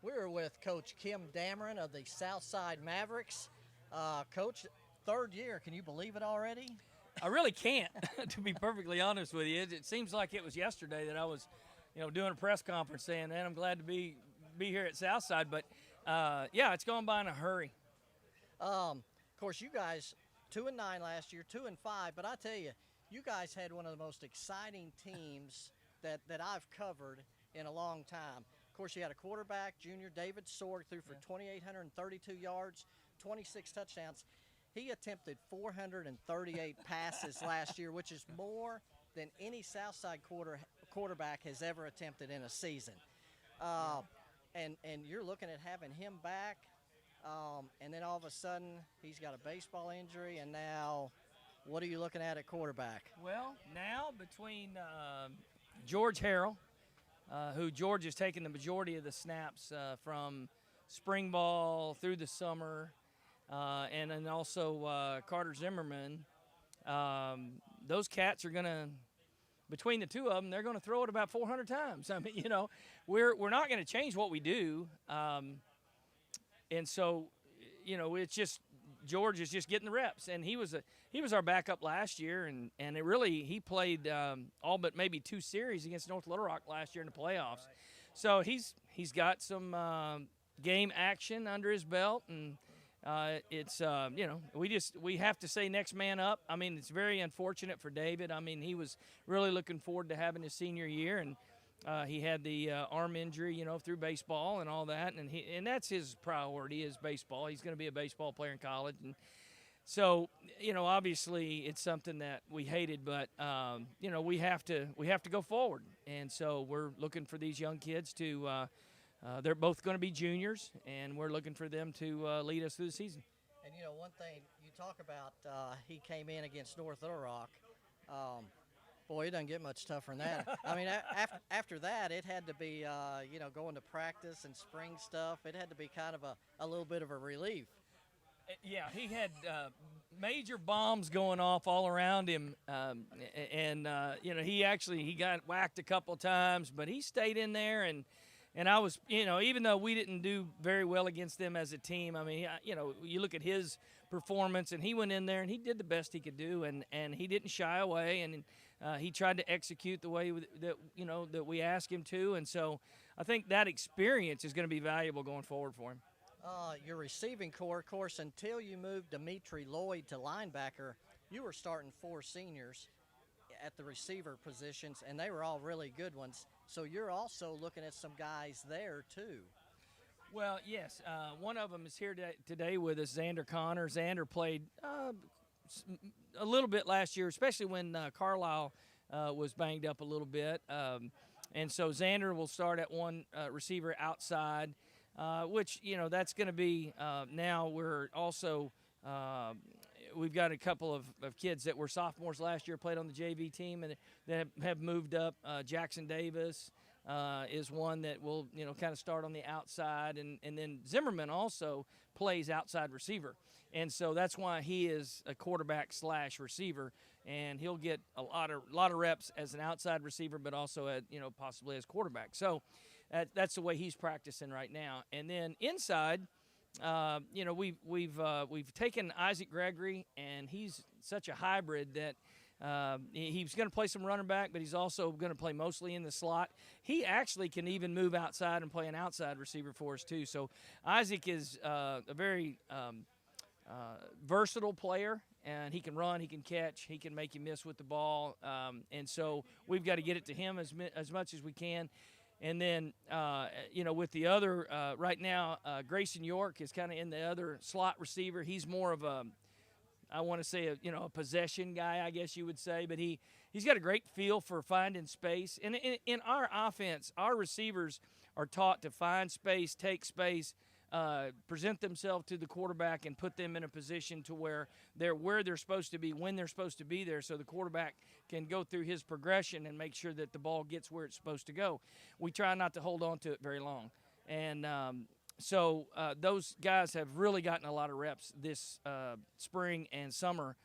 We're with Coach Kim Dameron of the Southside Mavericks. Coach, third year, can you believe it already? I really can't, to be perfectly honest with you. It seems like it was yesterday that I was, doing a press conference saying, "Man, I'm glad to be here at Southside." But yeah, it's gone by in a hurry. Of course, you guys 2-9 last year, 2-5. But I tell you, you guys had one of the most exciting teams that I've covered in a long time. Of course, you had a quarterback, junior David Sorg, threw for 2,832 yards, 26 touchdowns. He attempted 438 passes last year, which is more than any Southside quarterback has ever attempted in a season. And you're looking at having him back, and then all of a sudden he's got a baseball injury, and now what are you looking at quarterback? Well, now between George Harrell, who George has taken the majority of the snaps from spring ball through the summer, and then also Carter Zimmerman. Those cats are going to, between the two of them, they're going to throw it about 400 times. I mean, we're not going to change what we do. And so, it's just George is just getting the reps, and he was our backup last year, and he played all but maybe 2 series against North Little Rock last year in the playoffs. Right. So he's got some game action under his belt, and it's we have to say next man up. I mean, it's very unfortunate for David. I mean, he was really looking forward to having his senior year, and he had the arm injury, through baseball and all that, and that's his priority is baseball. He's going to be a baseball player in college, and so obviously it's something that we hated, but we have to go forward, and so we're looking for these young kids to. They're both going to be juniors, and we're looking for them to lead us through the season. And one thing you talk about, he came in against North Little Rock. Boy, it doesn't get much tougher than that. I mean, after that, it had to be, going to practice and spring stuff. It had to be kind of a little bit of a relief. Yeah, he had major bombs going off all around him, and he got whacked a couple times, but he stayed in there, and I was, even though we didn't do very well against them as a team, I mean, you look at his performance, and he went in there and he did the best he could do, and he didn't shy away, and he tried to execute the way that we asked him to, and so I think that experience is going to be valuable going forward for him. Your receiving core, of course, until you moved Dimitri Lloyd to linebacker, you were starting 4 seniors at the receiver positions, and they were all really good ones. So you're also looking at some guys there too. Well, yes. One of them is here today with us, Xander Connor. Xander played a little bit last year, especially when Carlisle was banged up a little bit. And so Xander will start at one receiver outside, which, that's going to be now we're also we've got a couple of kids that were sophomores last year, played on the JV team, and that have moved up. Jackson Davis is one that will, kind of start on the outside, and then Zimmerman also plays outside receiver, and so that's why he is a quarterback / receiver, and he'll get a lot of reps as an outside receiver, but also at, possibly as quarterback. So that's the way he's practicing right now, and then inside. We've taken Isaac Gregory, and he's such a hybrid that he's going to play some running back, but he's also going to play mostly in the slot. He actually can even move outside and play an outside receiver for us too. So Isaac is a very versatile player, and he can run, he can catch, he can make you miss with the ball, and so we've got to get it to him as much as we can. And then, with the other, right now, Grayson York is kind of in the other slot receiver. He's more of I want to say, a possession guy, I guess you would say. But he's got a great feel for finding space. And in our offense, our receivers are taught to find space, take space, present themselves to the quarterback and put them in a position to where they're supposed to be when they're supposed to be there, so the quarterback can go through his progression and make sure that the ball gets where it's supposed to go. We try not to hold on to it very long. And so those guys have really gotten a lot of reps this spring and summer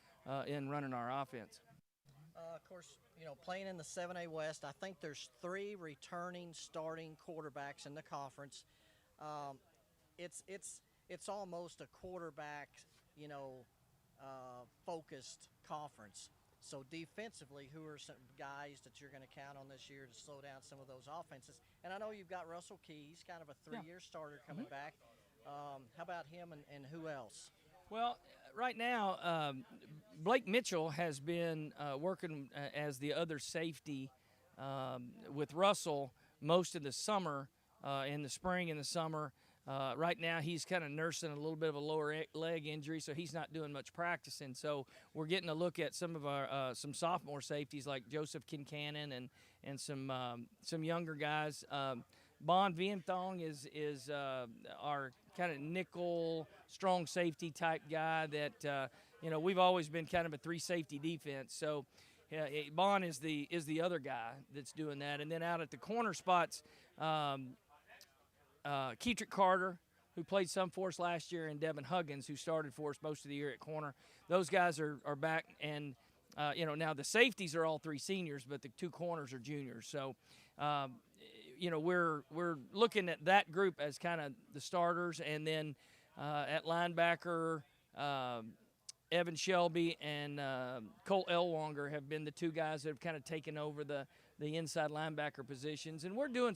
in running our offense. Of course, playing in the 7A West, I think there's 3 returning starting quarterbacks in the conference. um, it's almost a quarterback, you know, focused conference. So defensively, who are some guys that you're going to count on this year to slow down some of those offenses? And I know you've got Russell Keys, kind of a three-year starter coming back. How about him and who else? Well, right now, Blake Mitchell has been working as the other safety with Russell most of the summer, in the spring and the summer. Right now, he's kind of nursing a little bit of a lower leg injury, so he's not doing much practicing. So we're getting a look at some of our some sophomore safeties like Joseph Kincannon and some younger guys. Bon Vienthong is our kind of nickel strong safety type guy that we've always been kind of a three safety defense. So Bon is the other guy that's doing that. And then out at the corner spots, Keetrick Carter, who played some for us last year, and Devin Huggins, who started for us most of the year at corner. Those guys are back, and now the safeties are all three seniors, but the two corners are juniors. So we're looking at that group as kind of the starters, and then at linebacker, Evan Shelby and Cole Elwanger have been the two guys that have kind of taken over the inside linebacker positions, and we're doing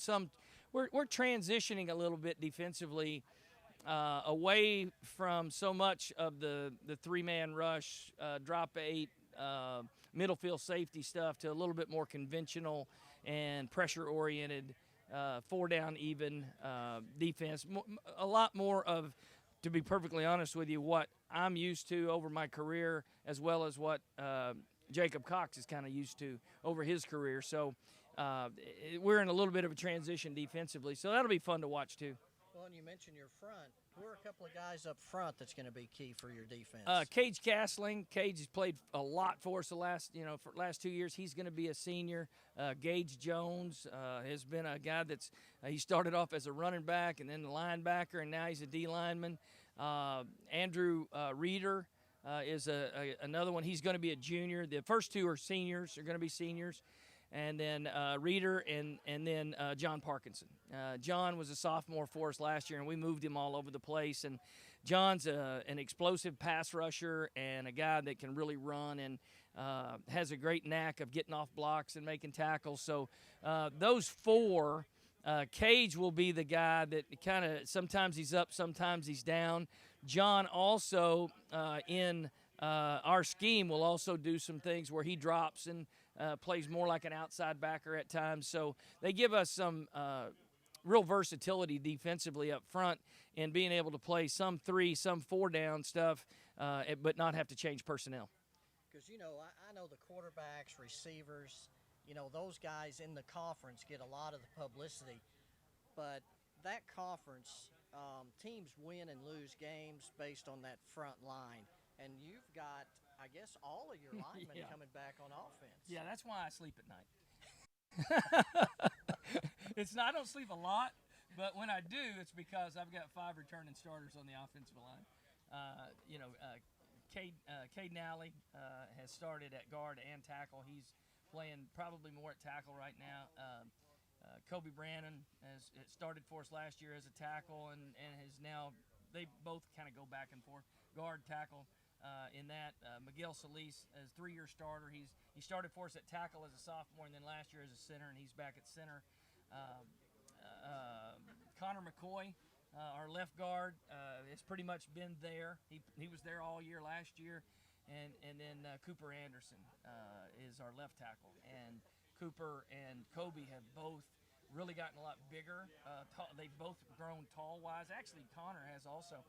we're transitioning a little bit defensively away from so much of the three-man rush, drop eight, middle field safety stuff to a little bit more conventional and pressure-oriented, four-down even defense. A lot more of, to be perfectly honest with you, what I'm used to over my career, as well as what Jacob Cox is kind of used to over his career. So we're in a little bit of a transition defensively, so that'll be fun to watch too. Well, and you mentioned your front. Who are a couple of guys up front that's going to be key for your defense? Cage Castling. Cage has played a lot for us the last 2 years. He's going to be a senior. Gage Jones has been a guy that's he started off as a running back and then the linebacker, and now he's a D lineman. Andrew Reeder is another one. He's going to be a junior. The first two are seniors. They're going to be seniors. And then Reeder and then John Parkinson. John was a sophomore for us last year, and we moved him all over the place. And John's an explosive pass rusher and a guy that can really run and has a great knack of getting off blocks and making tackles. So those four, Cage will be the guy that kind of sometimes he's up, sometimes he's down. John also in our scheme will also do some things where he drops and plays more like an outside backer at times. So they give us some real versatility defensively up front in being able to play some three, some four down stuff, but not have to change personnel. Because, I know the quarterbacks, receivers, those guys in the conference get a lot of the publicity. But that conference, teams win and lose games based on that front line. And you've got, I guess, all of your linemen coming back on offense. Yeah, that's why I sleep at night. I don't sleep a lot, but when I do, it's because I've got 5 returning starters on the offensive line. Cade Nally has started at guard and tackle. He's playing probably more at tackle right now. Kobe Brannon has started for us last year as a tackle and has now, they both kind of go back and forth, guard, tackle. In that, Miguel Solis is 3-year starter. He started for us at tackle as a sophomore, and then last year as a center, and he's back at center. Connor McCoy, our left guard, has pretty much been there. He was there all year last year, and then Cooper Anderson is our left tackle. And Cooper and Kobe have both really gotten a lot bigger. They've both grown tall-wise. Actually, Connor has also.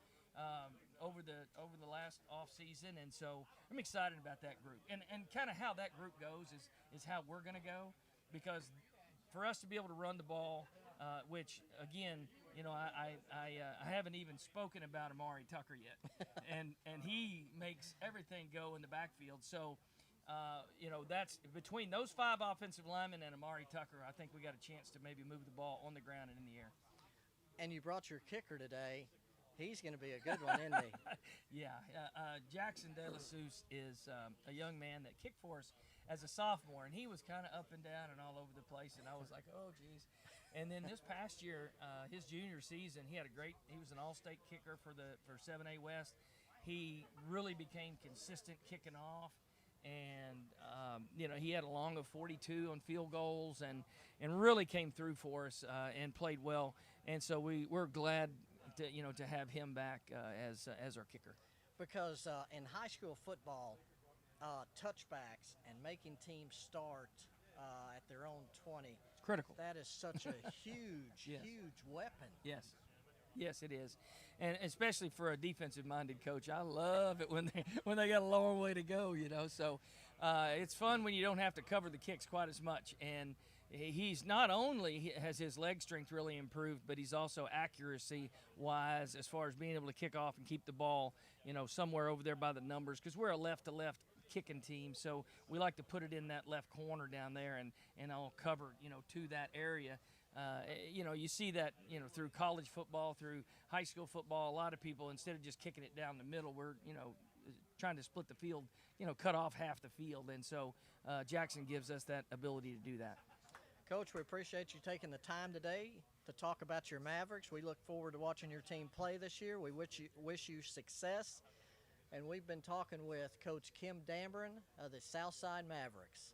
Over the last off season, and so I'm excited about that group, and kind of how that group goes is how we're going to go, because for us to be able to run the ball, which again, I haven't even spoken about Amari Tucker yet, and he makes everything go in the backfield. So that's between those 5 offensive linemen and Amari Tucker. I think we got a chance to maybe move the ball on the ground and in the air. And you brought your kicker today. He's going to be a good one, isn't he? Yeah. Jackson De La Souce is a young man that kicked for us as a sophomore, and he was kind of up and down and all over the place, and I was like, oh, geez. And then this past year, his junior season, he was an all-state kicker for 7A West. He really became consistent kicking off, and he had a long of 42 on field goals, and really came through for us and played well. And so we're glad to have him back as our kicker. Because in high school football, touchbacks and making teams start at their own 20, it's critical. That is such a huge, Yes. huge weapon. Yes, it is, and especially for a defensive-minded coach, I love it when they got a long way to go. So it's fun when you don't have to cover the kicks quite as much. And he's not only has his leg strength really improved, but he's also accuracy-wise as far as being able to kick off and keep the ball, somewhere over there by the numbers, because we're a left-to-left kicking team, so we like to put it in that left corner down there, and I'll cover to that area. You see that through college football, through high school football. A lot of people, instead of just kicking it down the middle, we're trying to split the field, cut off half the field, and so Jackson gives us that ability to do that. Coach, we appreciate you taking the time today to talk about your Mavericks. We look forward to watching your team play this year. We wish you success. And we've been talking with Coach Kim Dameron of the Southside Mavericks.